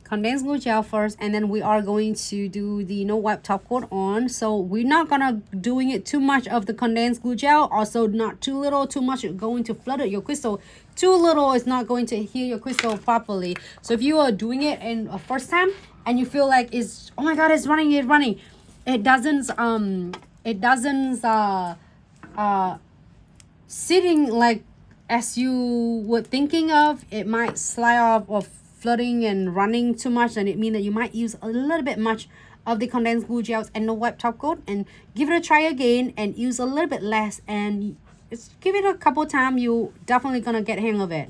condensed glue gel first, and then we are going to do the no wipe top coat on. So we're not gonna doing it too much of the condensed glue gel, also not too little. Too much is going to flutter your crystal, too little is not going to heal your crystal properly. So if you are doing it in a first time and you feel like it's, oh my god, it's running, it doesn't sitting like as you were thinking of, it might slide off or flooding and running too much, and it means that you might use a little bit much of the condensed glue gels and no wipe top coat, and give it a try again and use a little bit less, and give it a couple times. You definitely gonna get hang of it.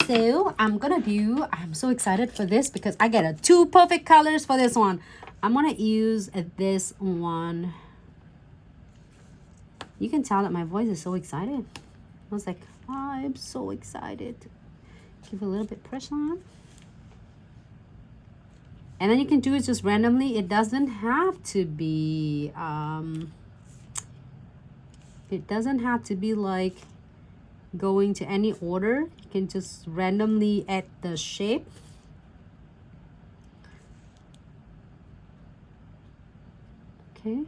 So I'm so excited for this because I get two perfect colors for this one. I'm gonna use this one. You can tell that my voice is so excited. I was like, oh, I'm so excited. Give a little bit pressure on. And then you can do it just randomly. It doesn't have to be, like going to any order. You can just randomly add the shape. Okay.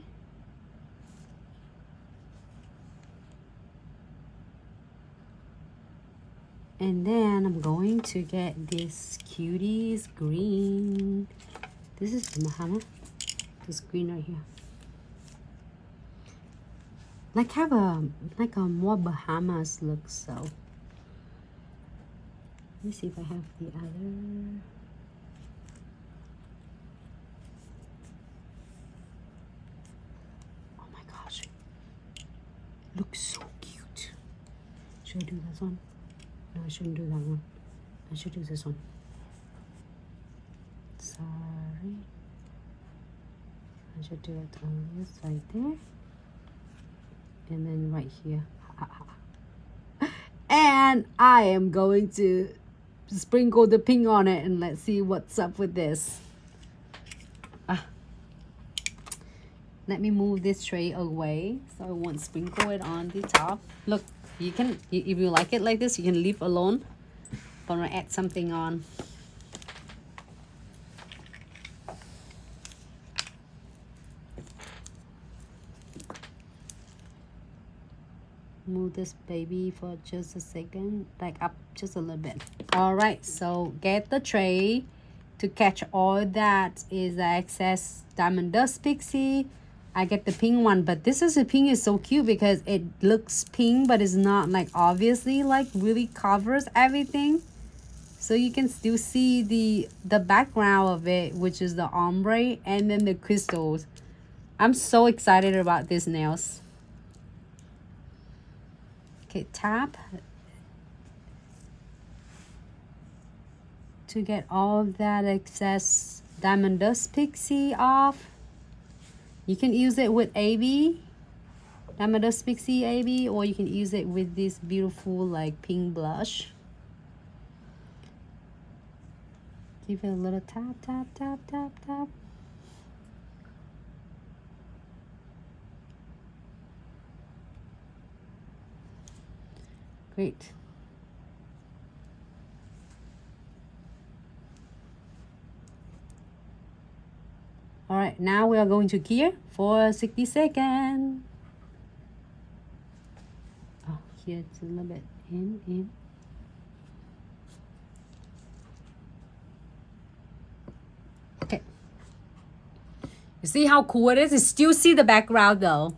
And then I'm going to get this Cuties green. This is the Bahama. This green right here. Like have a more Bahamas look. So let me see if I have the other. Oh my gosh, looks so cute. Should I do this one? No, I shouldn't do that one. I should do this one. Sorry. I should do it on this right there. And then right here. And I am going to sprinkle the pink on it, and let's see what's up with this. Let me move this tray away so I won't sprinkle it on the top. Look. You can, if you like it like this, you can leave alone. But I'm gonna add something on. Move this baby for just a second, like up just a little bit. All right, so get the tray to catch all that is the excess diamond dust pixie. I get the pink one, but this is the pink is so cute because it looks pink, but it's not like obviously like really covers everything. So you can still see the background of it, which is the ombre and then the crystals. I'm so excited about these nails. Okay, tap to get all of that excess diamond dust pixie off. You can use it with AB, Diamond Dust Pixie AB, or you can use it with this beautiful like pink blush. Give it a little tap, tap, tap, tap, tap. Great. All right, now we are going to cure for 60 seconds. Oh, here it's a little bit in. Okay. You see how cool it is? You still see the background though.